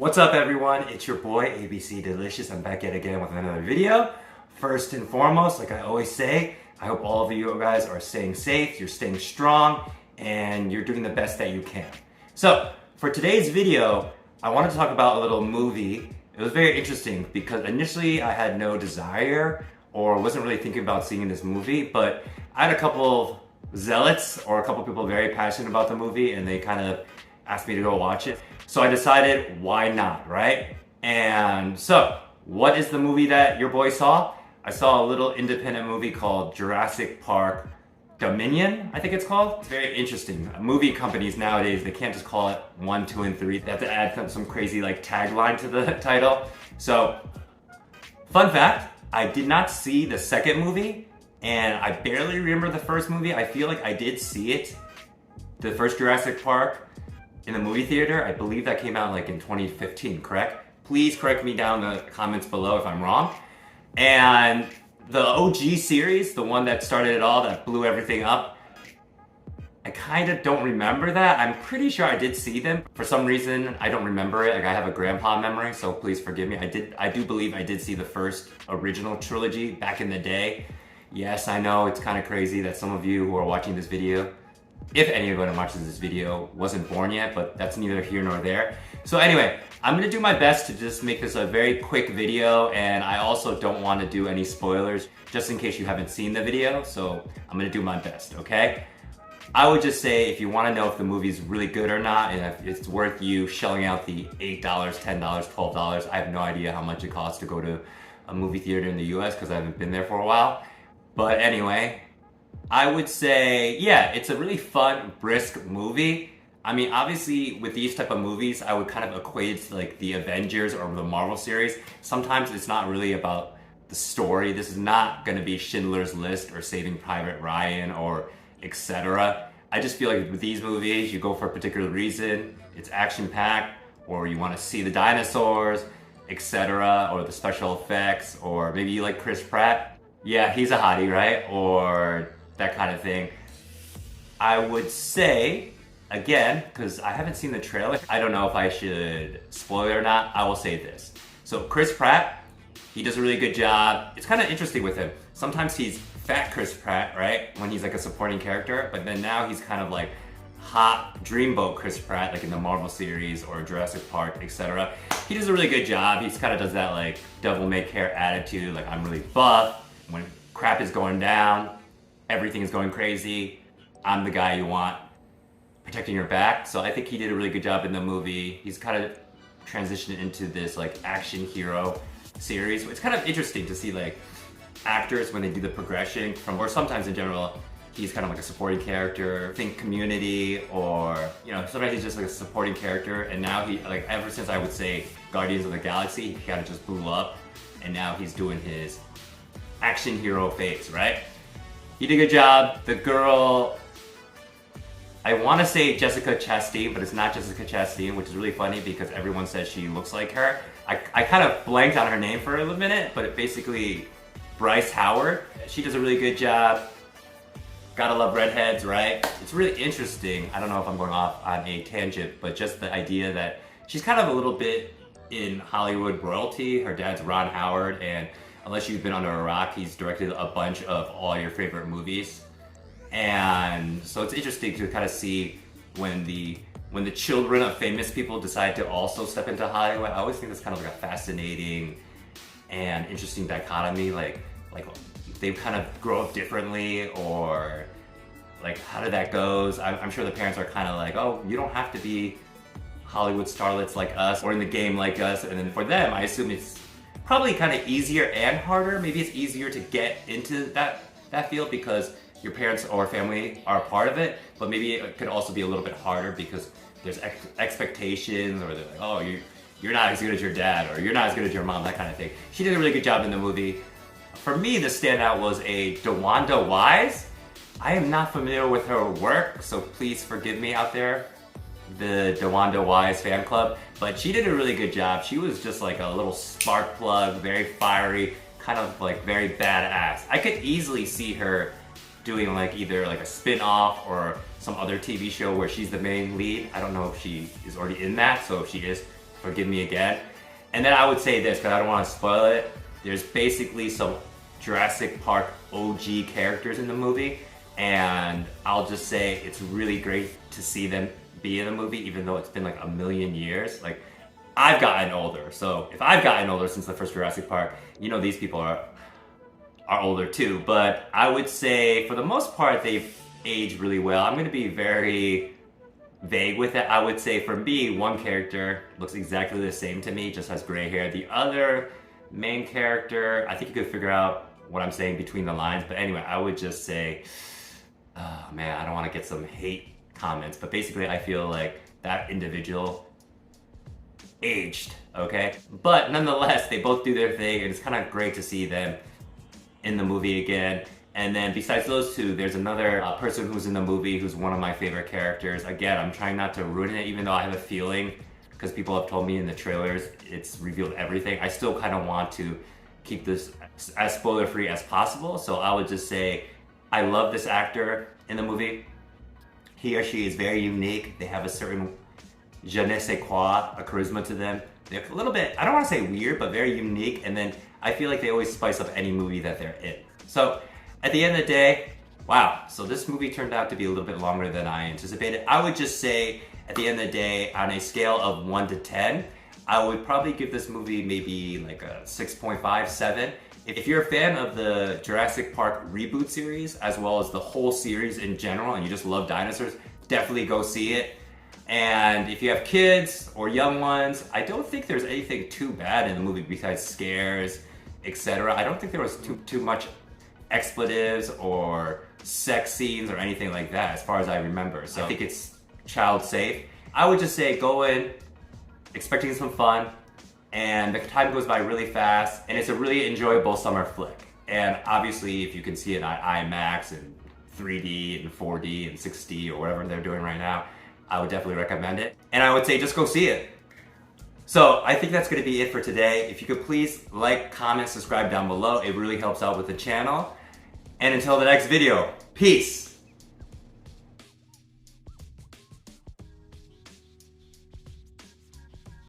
What's up everyone, it's your boy ABC Delicious. I'm back yet again with another video. First and foremost, like I always say, I hope all of you guys are staying safe, you're staying strong, and you're doing the best that you can. So, for today's video, I wanted to talk about a little movie. It was very interesting because initially I had no desire or wasn't really thinking about seeing this movie, but I had a couple of zealots or a couple of people very passionate about the movie and they kind of asked me to go watch it. So I decided, why not, right? And so, what is the movie that your boy saw? I saw a little independent movie called Jurassic Park Dominion, I think it's called. It's very interesting. Movie companies nowadays, they can't just call it 1, 2, and 3. They have to add some crazy like tagline to the title. So, fun fact, I did not see the second movie, and I barely remember the first movie. I feel like I did see it, the first Jurassic Park, in the movie theater. I believe that came out like in 2015, correct? Please correct me down in the comments below if I'm wrong. And the OG series, the one that started it all, that blew everything up, I kind of don't remember that. I'm pretty sure I did see them. For some reason, I don't remember it. Like, I have a grandpa memory, so please forgive me. I do believe I did see the first original trilogy back in the day. Yes, I know it's kind of crazy that some of you who are watching this video, if anyone watches this video, wasn't born yet, but that's neither here nor there. So anyway, I'm gonna do my best to just make this a very quick video, and I also don't want to do any spoilers, just in case you haven't seen the video, so I'm gonna do my best, okay? I would just say, if you want to know if the movie's really good or not, and if it's worth you shelling out the $8, $10, $12, I have no idea how much it costs to go to a movie theater in the US, because I haven't been there for a while. But anyway, I would say, yeah, it's a really fun, brisk movie. I mean, obviously, with these type of movies, I would kind of equate it to like the Avengers or the Marvel series. Sometimes it's not really about the story. This is not going to be Schindler's List or Saving Private Ryan or etc. I just feel like with these movies, you go for a particular reason. It's action-packed, or you want to see the dinosaurs, etc., or the special effects, or maybe you like Chris Pratt. Yeah, he's a hottie, right? Or that kind of thing. I would say, again, because I haven't seen the trailer, I don't know if I should spoil it or not, I will say this. So Chris Pratt, he does a really good job. It's kind of interesting with him. Sometimes he's fat Chris Pratt, right? When he's like a supporting character, but then now he's kind of like hot dreamboat Chris Pratt, like in the Marvel series or Jurassic Park, etc. He does a really good job. He kind of does that like devil may care attitude, like I'm really buff. When crap is going down, everything is going crazy, I'm the guy you want protecting your back. So I think he did a really good job in the movie. He's kind of transitioned into this like action hero series. It's kind of interesting to see like actors when they do the progression from, or sometimes in general, he's kind of like a supporting character, think Community, or, you know, sometimes he's just like a supporting character, and now he, like ever since I would say Guardians of the Galaxy, he kind of just blew up, and now he's doing his action hero phase, right? He did a good job. The girl, I want to say Jessica Chastain, but it's not Jessica Chastain, which is really funny because everyone says she looks like her. I kind of blanked on her name for a little minute, but it basically Bryce Howard. She does a really good job. Gotta love redheads, right? It's really interesting. I don't know if I'm going off on a tangent, but just the idea that she's kind of a little bit in Hollywood royalty. Her dad's Ron Howard, and unless you've been under a rock, he's directed a bunch of all your favorite movies. And so it's interesting to kind of see when the children of famous people decide to also step into Hollywood. I always think that's kind of like a fascinating and interesting dichotomy. Like they kind of grow up differently, or like how did that goes? I'm sure the parents are kind of like, oh, you don't have to be Hollywood starlets like us or in the game like us. And then for them, I assume it's probably kind of easier and harder. Maybe it's easier to get into that field because your parents or family are a part of it, but maybe it could also be a little bit harder because there's expectations, or they're like, oh, you're not as good as your dad, or you're not as good as your mom, that kind of thing. She did a really good job in the movie. For me, the standout was a DeWanda Wise. I am not familiar with her work, so please forgive me out there, the DeWanda Wise fan club, but she did a really good job. She was just like a little spark plug, very fiery, kind of like very badass. I could easily see her doing like either like a spin-off or some other TV show where she's the main lead. I don't know if she is already in that, so if she is, forgive me again. And then I would say this, because I don't want to spoil it. There's basically some Jurassic Park OG characters in the movie, and I'll just say it's really great to see them be in the movie, even though it's been like a million years. Like, I've gotten older, so if I've gotten older since the first Jurassic Park, you know these people are older too. But I would say for the most part they've aged really well. I'm going to be very vague with it. I would say for me, one character looks exactly the same to me, just has gray hair. The other main character, I think you could figure out what I'm saying between the lines. But anyway, I would just say, oh man, I don't want to get some hate comments, but basically I feel like that individual aged, okay? But nonetheless, they both do their thing, and it's kind of great to see them in the movie again. And then besides those two, there's another person who's in the movie who's one of my favorite characters. Again, I'm trying not to ruin it, even though I have a feeling, because people have told me in the trailers it's revealed everything. I still kind of want to keep this as spoiler-free as possible. So I would just say I love this actor in the movie. He or she is very unique. They have a certain je ne sais quoi, a charisma to them. They're a little bit, I don't want to say weird, but very unique. And then I feel like they always spice up any movie that they're in. So at the end of the day, wow. So this movie turned out to be a little bit longer than I anticipated. I would just say at the end of the day, on a scale of 1 to 10, I would probably give this movie maybe like a 6.5, 7. If you're a fan of the Jurassic Park reboot series, as well as the whole series in general, and you just love dinosaurs, definitely go see it. And if you have kids or young ones, I don't think there's anything too bad in the movie besides scares, etc. I don't think there was too much expletives or sex scenes or anything like that, as far as I remember. So I think it's child safe. I would just say go in expecting some fun, and the time goes by really fast, and it's a really enjoyable summer flick. And obviously, if you can see it on IMAX and 3D and 4D and 6D or whatever they're doing right now, I would definitely recommend it. And I would say just go see it. So I think that's gonna be it for today. If you could please like, comment, subscribe down below. It really helps out with the channel. And until the next video, peace.